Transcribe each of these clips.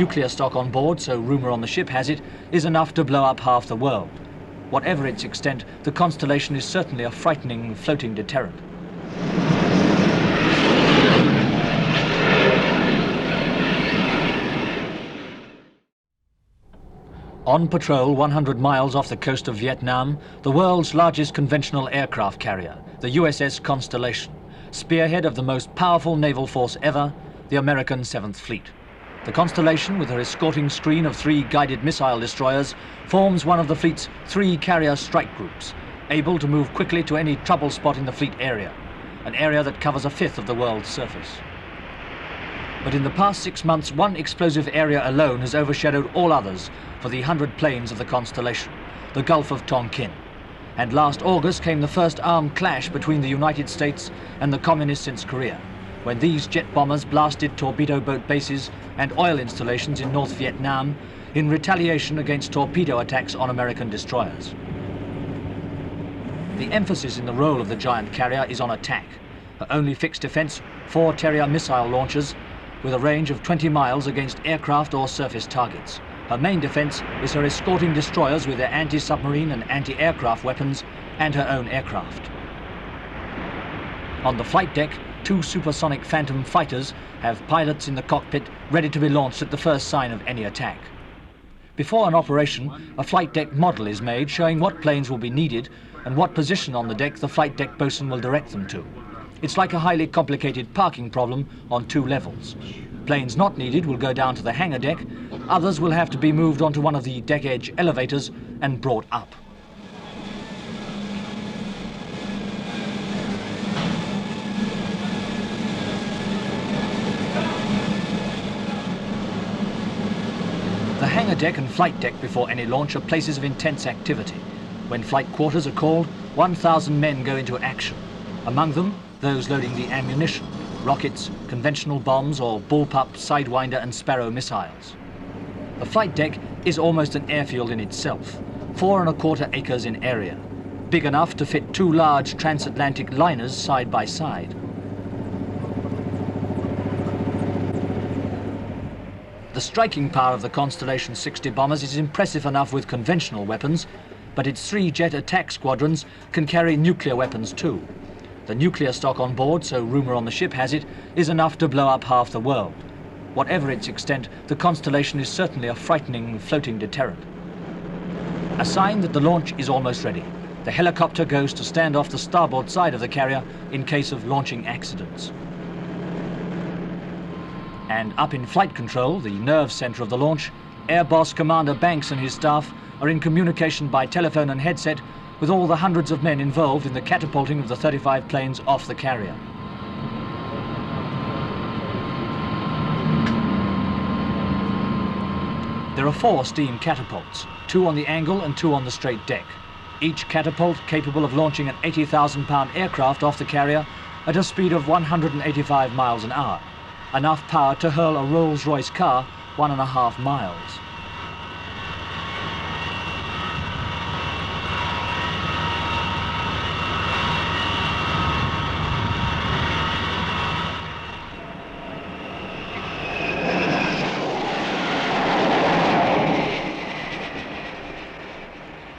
nuclear stock on board, so rumour on the ship has it, is enough to blow up half the world. Whatever its extent, the Constellation is certainly a frightening floating deterrent. On patrol 100 miles off the coast of Vietnam, the world's largest conventional aircraft carrier, the USS Constellation, spearhead of the most powerful naval force ever, the American 7th Fleet. The Constellation, with her escorting screen of 3 guided missile destroyers, forms one of the fleet's 3 carrier strike groups, able to move quickly to any trouble spot in the fleet area, an area that covers 1/5 of the world's surface. But in the past 6 months, one explosive area alone has overshadowed all others for the 100 planes of the Constellation, the Gulf of Tonkin. And last August came the first armed clash between the United States and the Communists since Korea, when these jet bombers blasted torpedo boat bases and oil installations in North Vietnam in retaliation against torpedo attacks on American destroyers. The emphasis in the role of the giant carrier is on attack. Her only fixed defence, 4 Terrier missile launchers with a range of 20 miles against aircraft or surface targets. Her main defence is her escorting destroyers with their anti-submarine and anti-aircraft weapons and her own aircraft. On the flight deck, 2 supersonic Phantom fighters have pilots in the cockpit ready to be launched at the first sign of any attack. Before an operation, a flight deck model is made showing what planes will be needed and what position on the deck the flight deck bosun will direct them to. It's like a highly complicated parking problem on 2 levels. Planes not needed will go down to the hangar deck, others will have to be moved onto one of the deck edge elevators and brought up. The hangar deck and flight deck before any launch are places of intense activity. When flight quarters are called, 1,000 men go into action. Among them, those loading the ammunition, rockets, conventional bombs or bullpup, Sidewinder and Sparrow missiles. The flight deck is almost an airfield in itself, 4¼ acres in area, big enough to fit 2 large transatlantic liners side by side. The striking power of the Constellation 60 bombers is impressive enough with conventional weapons, but its 3 jet attack squadrons can carry nuclear weapons too. The nuclear stock on board, so rumour on the ship has it, is enough to blow up half the world. Whatever its extent, the Constellation is certainly a frightening floating deterrent. A sign that the launch is almost ready. The helicopter goes to stand off the starboard side of the carrier in case of launching accidents. And up in flight control, the nerve centre of the launch, Air Boss Commander Banks and his staff are in communication by telephone and headset with all the hundreds of men involved in the catapulting of the 35 planes off the carrier. There are 4 steam catapults, 2 on the angle and 2 on the straight deck. Each catapult capable of launching an 80,000-pound aircraft off the carrier at a speed of 185 miles an hour, enough power to hurl a Rolls-Royce car 1½ miles.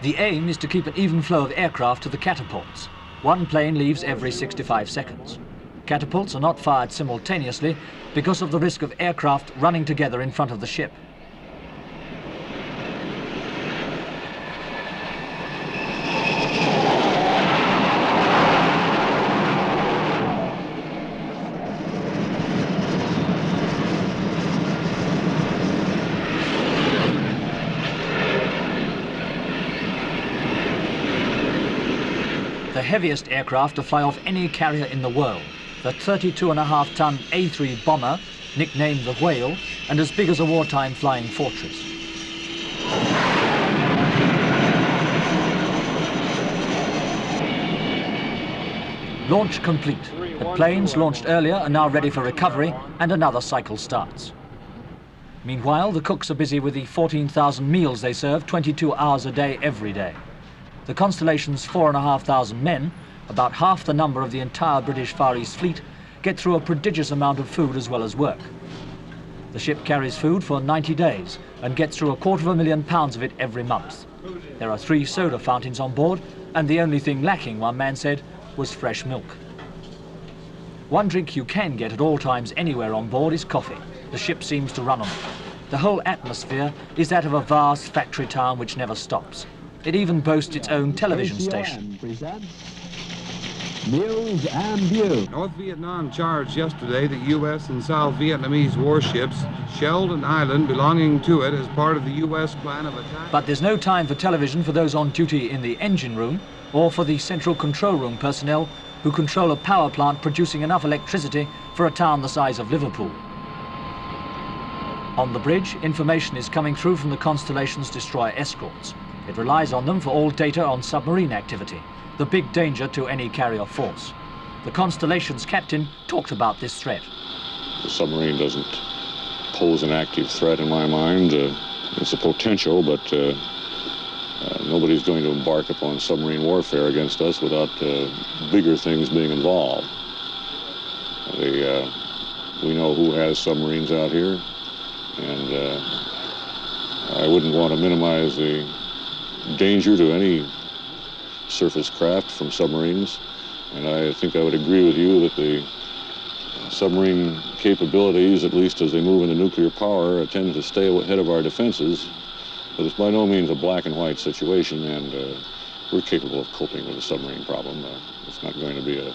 The aim is to keep an even flow of aircraft to the catapults. 1 plane leaves every 65 seconds. Catapults are not fired simultaneously because of the risk of aircraft running together in front of the ship. The heaviest aircraft to fly off any carrier in the world, the 32.5-ton A-3 bomber, nicknamed the Whale, and as big as a wartime flying fortress. Launch complete. The planes launched earlier are now ready for recovery, and another cycle starts. Meanwhile, the cooks are busy with the 14,000 meals they serve 22 hours a day every day. The Constellation's 4,500 men, about half the number of the entire British Far East Fleet, get through a prodigious amount of food as well as work. The ship carries food for 90 days and gets through 250,000 pounds of it every month. There are 3 soda fountains on board, and the only thing lacking, one man said, was fresh milk. One drink you can get at all times anywhere on board is coffee. The ship seems to run on it. The whole atmosphere is that of a vast factory town which never stops. It even boasts its own television station. News and view. North Vietnam charged yesterday that U.S. and South Vietnamese warships shelled an island belonging to it as part of the U.S. plan of attack. But there's no time for television for those on duty in the engine room or for the central control room personnel who control a power plant producing enough electricity for a town the size of Liverpool. On the bridge, information is coming through from the Constellation's destroyer escorts. It relies on them for all data on submarine activity, the big danger to any carrier force. The Constellation's captain talked about this threat. The submarine doesn't pose an active threat in my mind. It's a potential, but nobody's going to embark upon submarine warfare against us without bigger things being involved. We know who has submarines out here, and I wouldn't want to minimize the danger to any surface craft from submarines, and I think I would agree with you that the submarine capabilities, at least as they move into nuclear power, tend to stay ahead of our defenses, but it's by no means a black and white situation, and we're capable of coping with the submarine problem. It's not going to be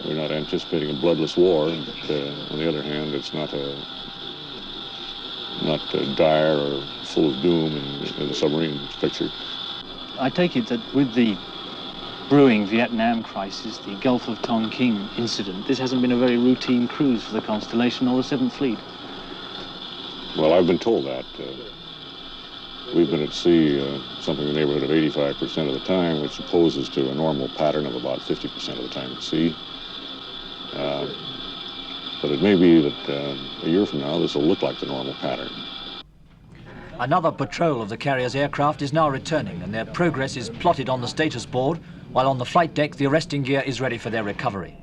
we're not anticipating a bloodless war, but on the other hand, it's not dire or full of doom in the submarine picture. I take it that with the brewing Vietnam crisis, the Gulf of Tonkin Incident, this hasn't been a very routine cruise for the Constellation or the 7th Fleet. Well, I've been told that. We've been at sea something in the neighborhood of 85% of the time, which opposes to a normal pattern of about 50% of the time at sea. But it may be that a year from now, this will look like the normal pattern. Another patrol of the carrier's aircraft is now returning, and their progress is plotted on the status board, while on the flight deck the arresting gear is ready for their recovery.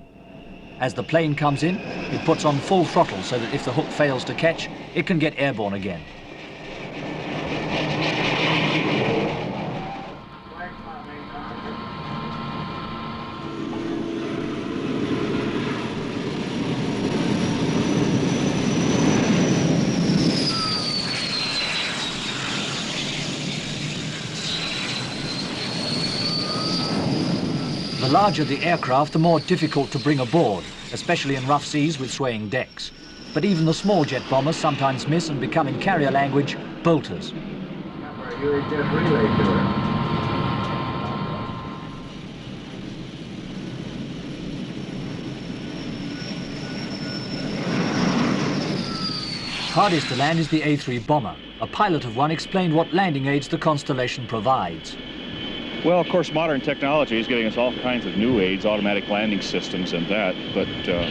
As the plane comes in, it puts on full throttle so that if the hook fails to catch, it can get airborne again. The larger the aircraft, the more difficult to bring aboard, especially in rough seas with swaying decks. But even the small jet bombers sometimes miss and become, in carrier language, bolters. USS relay to it. Hardest to land is the A-3 bomber. A pilot of one explained what landing aids the Constellation provides. Well, of course, modern technology is getting us all kinds of new aids, automatic landing systems and that, but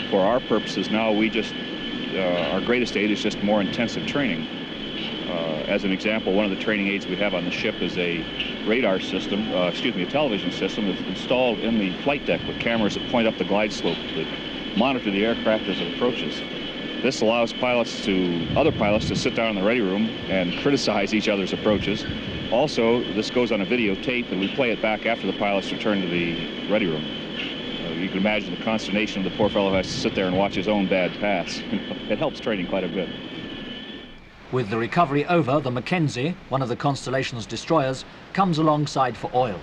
for our purposes now, our greatest aid is just more intensive training. As an example, one of the training aids we have on the ship is a radar system, a television system that's installed in the flight deck with cameras that point up the glide slope that monitor the aircraft as it approaches. This allows other pilots to sit down in the ready room and criticize each other's approaches. Also, this goes on a videotape, and we play it back after the pilots return to the ready room. You can imagine the consternation of the poor fellow who has to sit there and watch his own bad pass. It helps training quite a bit. With the recovery over, the Mackenzie, one of the Constellation's destroyers, comes alongside for oil.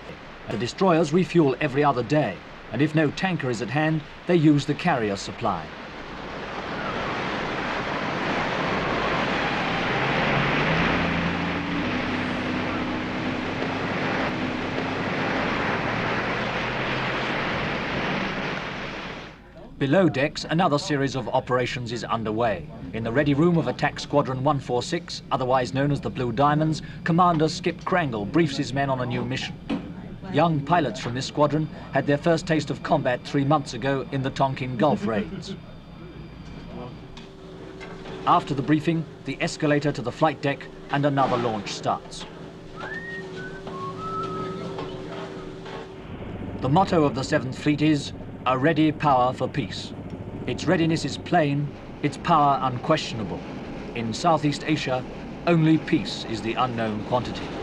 The destroyers refuel every other day, and if no tanker is at hand, they use the carrier supply. Below decks, another series of operations is underway. In the ready room of Attack Squadron 146, otherwise known as the Blue Diamonds, Commander Skip Krangle briefs his men on a new mission. Young pilots from this squadron had their first taste of combat 3 months ago in the Tonkin Gulf raids. After the briefing, the escalator to the flight deck and another launch starts. The motto of the 7th Fleet is, "A ready power for peace." Its readiness is plain, its power unquestionable. In Southeast Asia, only peace is the unknown quantity.